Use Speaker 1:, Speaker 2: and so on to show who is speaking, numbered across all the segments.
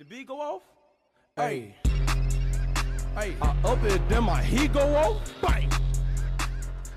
Speaker 1: The beat go off? Hey. Hey, I up it, then my heat go off? Bang!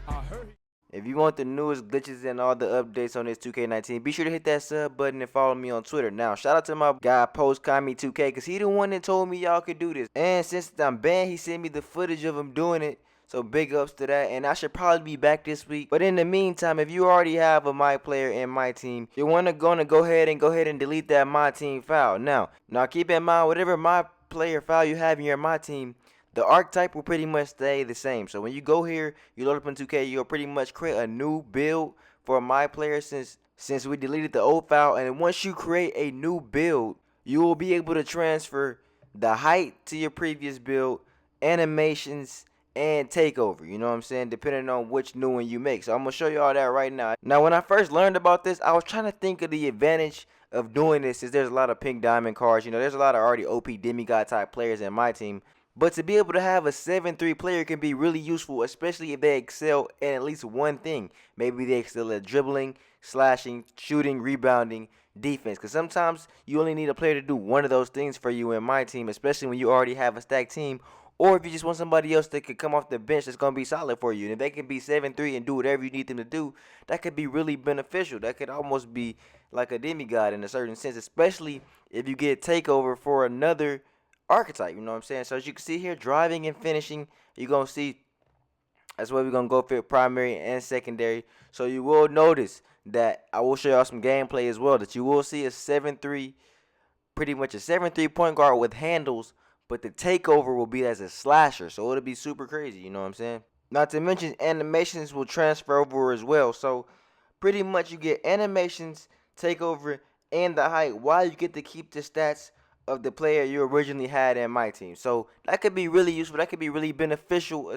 Speaker 1: I heard.
Speaker 2: If you want the newest glitches and all the updates on this 2K19, be sure to hit that sub button and follow me on Twitter. Now, shout out to my guy PostKami2K, because he the one that told me y'all could do this. And since I'm banned, he sent me the footage of him doing it. So big ups to that, and I should probably be back this week. But in the meantime, if you already have a My player in Myteam, you're gonna go ahead and delete that Myteam file. Now keep in mind, whatever My player file you have in your Myteam, the archetype will pretty much stay the same. So when you go here, you load up in 2K, you'll pretty much create a new build for My player since we deleted the old file. And once you create a new build, you will be able to transfer the height to your previous build, animations, and takeover, you know what I'm saying, depending on which new one you make. So I'm gonna show you all that right now. Now, when I first learned about this, I was trying to think of the advantage of doing this, is there's a lot of pink diamond cards. You know, there's a lot of already OP demigod type players in my team. But to be able to have a 7-3 player can be really useful, especially if they excel in at least one thing. Maybe they excel at dribbling, slashing, shooting, rebounding, defense. Because sometimes you only need a player to do one of those things for you in my team, especially when you already have a stacked team. Or if you just want somebody else that could come off the bench that's going to be solid for you. And if they can be 7-3 and do whatever you need them to do, that could be really beneficial. That could almost be like a demigod in a certain sense, especially if you get takeover for another archetype, you know what I'm saying? So as you can see here, driving and finishing, you're going to see that's where we're going to go for primary and secondary. So you will notice that I will show y'all some gameplay as well, that you will see a 7-3, pretty much a 7-3 point guard with handles, but the takeover will be as a slasher. So it'll be super crazy, you know what I'm saying? Not to mention animations will transfer over as well. So pretty much you get animations, takeover, and the height, while you get to keep the stats of the player you originally had in my team. So that could be really useful. That could be really beneficial.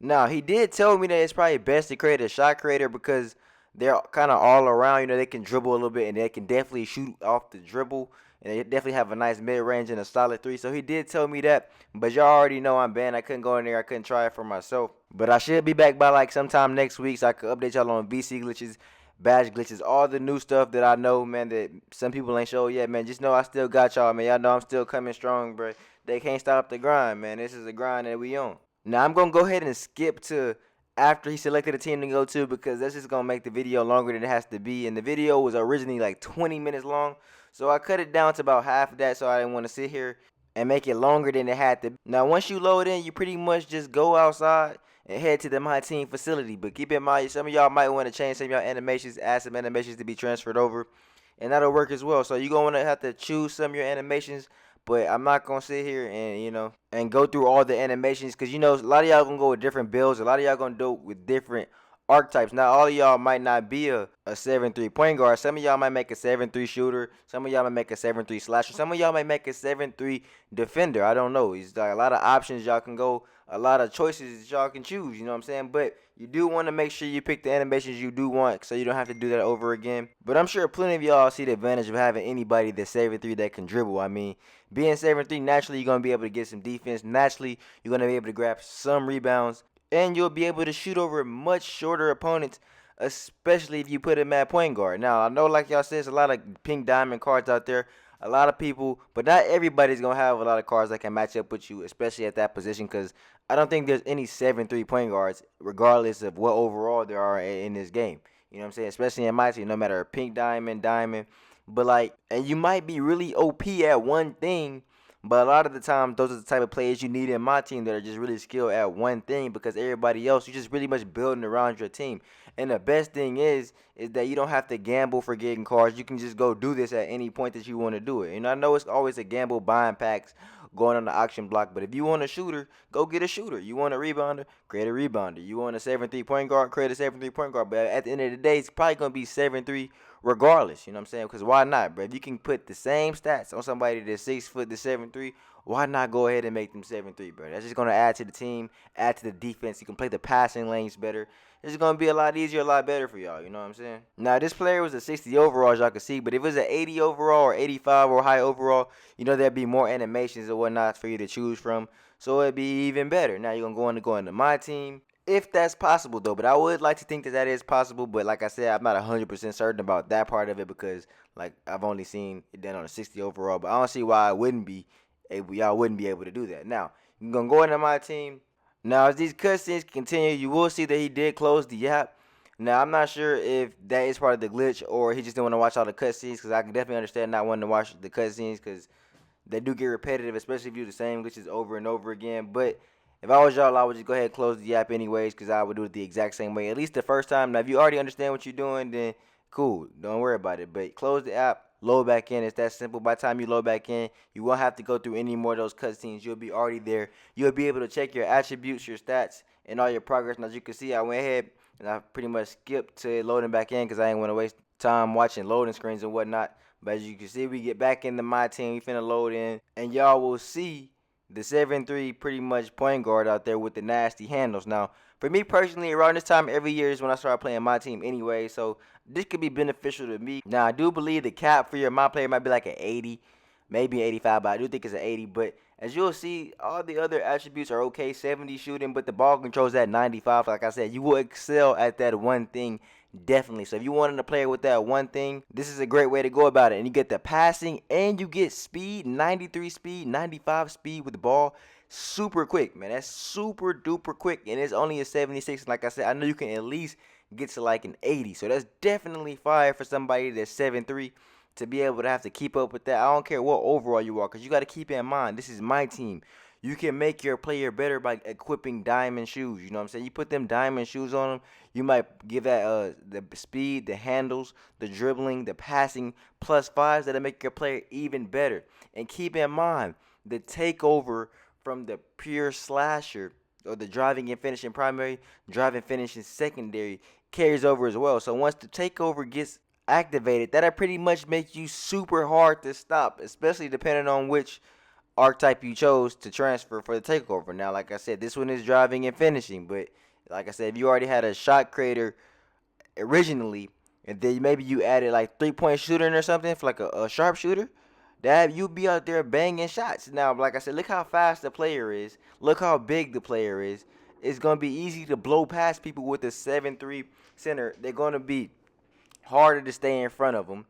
Speaker 2: Now, he did tell me that it's probably best to create a shot creator because they're kind of all around. You know, they can dribble a little bit and they can definitely shoot off the dribble. And they definitely have a nice mid-range and a solid 3. So he did tell me that. But y'all already know I'm banned. I couldn't go in there. I couldn't try it for myself. But I should be back by like sometime next week so I can update y'all on VC glitches, badge glitches, all the new stuff that I know, man, that some people ain't showed yet, man. Just know I still got y'all, man. Y'all know I'm still coming strong, bro. They can't stop the grind, man. This is a grind that we on. Now, I'm going to go ahead and skip to after he selected a team to go to because that's just going to make the video longer than it has to be. And the video was originally like 20 minutes long. So I cut it down to about half of that so I didn't want to sit here and make it longer than it had to be. Now, once you load in, you pretty much just go outside and head to the Myteam facility. But keep in mind, some of y'all might want to change some of y'all animations, add some animations to be transferred over, and that'll work as well. So you're going to have to choose some of your animations, but I'm not going to sit here and, you know, and go through all the animations because, you know, a lot of y'all going to go with different builds. A lot of y'all going to do it with different archetypes. Now, all of y'all might not be a 7-3 point guard. Some of y'all might make a 7-3 shooter. Some of y'all might make a 7-3 slasher. Some of y'all might make a 7-3 defender. I don't know. It's like a lot of options y'all can go, a lot of choices that y'all can choose, you know what I'm saying? But you do want to make sure you pick the animations you do want so you don't have to do that over again. But I'm sure plenty of y'all see the advantage of having anybody that's 7-3 that can dribble. I mean, being 7-3, naturally you're going to be able to get some defense. Naturally, you're going to be able to grab some rebounds. And you'll be able to shoot over much shorter opponents, especially if you put him at point guard. Now, I know, like y'all said, there's a lot of pink diamond cards out there. A lot of people, but not everybody's going to have a lot of cards that can match up with you, especially at that position, because I don't think there's any 7-3 point guards, regardless of what overall there are in this game. You know what I'm saying? Especially in my team, no matter pink diamond. But, like, and you might be really OP at one thing, but a lot of the time, those are the type of players you need in my team that are just really skilled at one thing because everybody else, you're just really much building around your team. And the best thing is that you don't have to gamble for getting cards. You can just go do this at any point that you want to do it. And I know it's always a gamble buying packs, going on the auction block, but if you want a shooter, go get a shooter. You want a rebounder, create a rebounder. You want a 7-3 point guard, create a 7-3 point guard. But at the end of the day, it's probably going to be 7-3 regardless, you know what I'm saying? Because why not, bro? If you can put the same stats on somebody that's 6 foot to 7-3, why not go ahead and make them 7-3, bro? That's just going to add to the team, add to the defense. You can play the passing lanes better. It's going to be a lot easier, a lot better for y'all, you know what I'm saying? Now, this player was a 60 overall, as y'all can see, but if it was an 80 overall or 85 or high overall, you know there'd be more animations and whatnot for you to choose from, so it'd be even better. Now, you're going to go into my team, if that's possible though. But I would like to think that is possible. But like I said, I'm not 100% certain about that part of it because like I've only seen it done on a 60 overall. But I don't see why y'all wouldn't be able to do that. Now you're gonna go into my team. Now as these cutscenes continue, you will see that he did close the app. Now I'm not sure if that is part of the glitch or he just didn't want to watch all the cutscenes because I can definitely understand not wanting to watch the cutscenes because they do get repetitive, especially if you do the same glitches over and over again. But if I was y'all, I would just go ahead and close the app anyways because I would do it the exact same way, at least the first time. Now, if you already understand what you're doing, then cool. Don't worry about it. But close the app, load back in. It's that simple. By the time you load back in, you won't have to go through any more of those cutscenes. You'll be already there. You'll be able to check your attributes, your stats, and all your progress. And as you can see, I went ahead and I pretty much skipped to loading back in because I didn't want to waste time watching loading screens and whatnot. But as you can see, we get back into my team. We finna load in. And y'all will see the 7-3 pretty much point guard out there with the nasty handles. Now, for me personally, around this time every year is when I start playing my team anyway. So this could be beneficial to me. Now, I do believe the cap for your my player might be like an 80, maybe 85, but I do think it's an 80. But as you'll see, all the other attributes are okay. 70 shooting, but the ball control's at 95. Like I said, you will excel at that one thing. Definitely. So if you wanted to play with that one thing, this is a great way to go about it. And you get the passing and you get speed, 93 speed, 95 speed with the ball. Super quick, man. That's super duper quick. And it's only a 76. Like I said, I know you can at least get to like an 80. So that's definitely fire for somebody that's 7'3" to be able to have to keep up with that. I don't care what overall you are because you got to keep in mind, this is my team. You can make your player better by equipping diamond shoes. You know what I'm saying? You put them diamond shoes on them, you might give that the speed, the handles, the dribbling, the passing, +5s that'll make your player even better. And keep in mind, the takeover from the pure slasher or the driving and finishing primary, driving finishing secondary carries over as well. So once the takeover gets activated, that'll pretty much make you super hard to stop, especially depending on which archetype you chose to transfer for the takeover. Now, like I said, this one is driving and finishing, but like I said, if you already had a shot creator originally, and then maybe you added like 3-point shooting or something for like a sharpshooter, that you'd be out there banging shots. Now, like I said, look how fast the player is. Look how big the player is. It's gonna be easy to blow past people with a 7'3" center. They're gonna be harder to stay in front of them.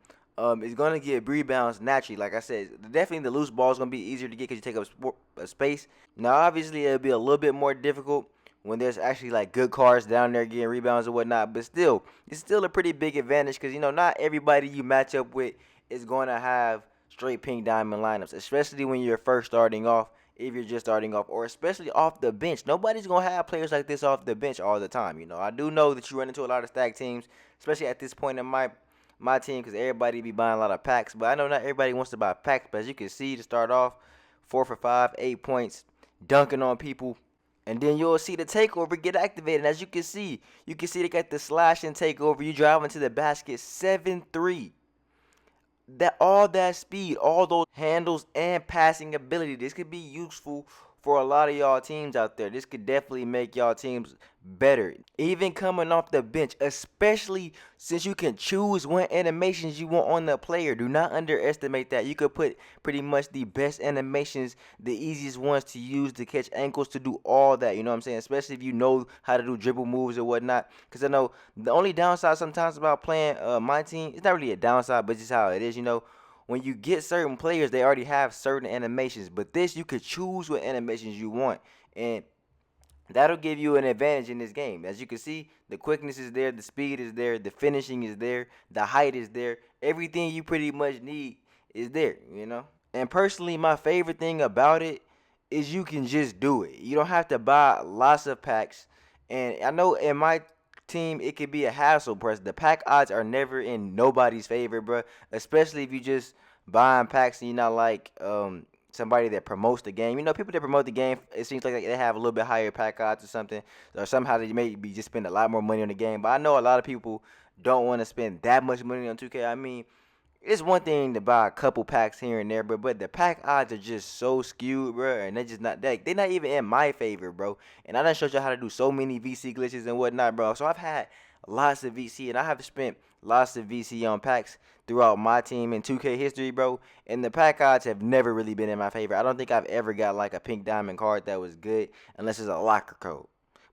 Speaker 2: It's going to get rebounds naturally. Like I said, definitely the loose ball is going to be easier to get because you take up space. Now, obviously, it'll be a little bit more difficult when there's actually like good cards down there getting rebounds and whatnot. But still, it's still a pretty big advantage because, you know, not everybody you match up with is going to have straight pink diamond lineups, especially when you're first starting off, if you're just starting off, or especially off the bench. Nobody's going to have players like this off the bench all the time. You know, I do know that you run into a lot of stack teams, especially at this point in my team, because everybody be buying a lot of packs. But I know not everybody wants to buy packs. But as you can see, to start off, 4 for 5, 8 points, dunking on people. And then you'll see the takeover get activated. As you can see they got the slash and takeover. You drive into the basket, 7-3. All that speed, all those handles and passing ability, this could be useful for a lot of y'all teams out there. This could definitely make y'all teams better. Even coming off the bench, especially since you can choose what animations you want on the player. Do not underestimate that. You could put pretty much the best animations, the easiest ones to use to catch ankles, to do all that. You know what I'm saying? Especially if you know how to do dribble moves or whatnot. Because I know the only downside sometimes about playing my team, it's not really a downside, but just how it is, you know. When you get certain players, they already have certain animations. But this, you could choose what animations you want. And that'll give you an advantage in this game. As you can see, the quickness is there, the speed is there, the finishing is there, the height is there. Everything you pretty much need is there, you know. And personally, my favorite thing about it is you can just do it. You don't have to buy lots of packs. And I know in my team, it could be a hassle, bro. The pack odds are never in nobody's favor, bro. Especially if you just buying packs and you're not like somebody that promotes the game. You know, people that promote the game, it seems like they have a little bit higher pack odds or something, or somehow they maybe just spend a lot more money on the game. But I know a lot of people don't want to spend that much money on 2K. I mean, it's one thing to buy a couple packs here and there, but the pack odds are just so skewed, bro, and they're just not that. They're not even in my favor, bro. And I done showed you how to do so many VC glitches and whatnot, bro. So I've had lots of VC, and I have spent lots of VC on packs throughout my team in 2K history, bro. And the pack odds have never really been in my favor. I don't think I've ever got like a pink diamond card that was good unless it's a locker code.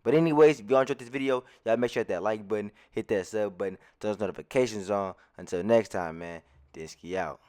Speaker 2: But anyways, if y'all enjoyed this video, y'all make sure to hit that like button, hit that sub button, turn those notifications on. Until next time, man, Dinsky out.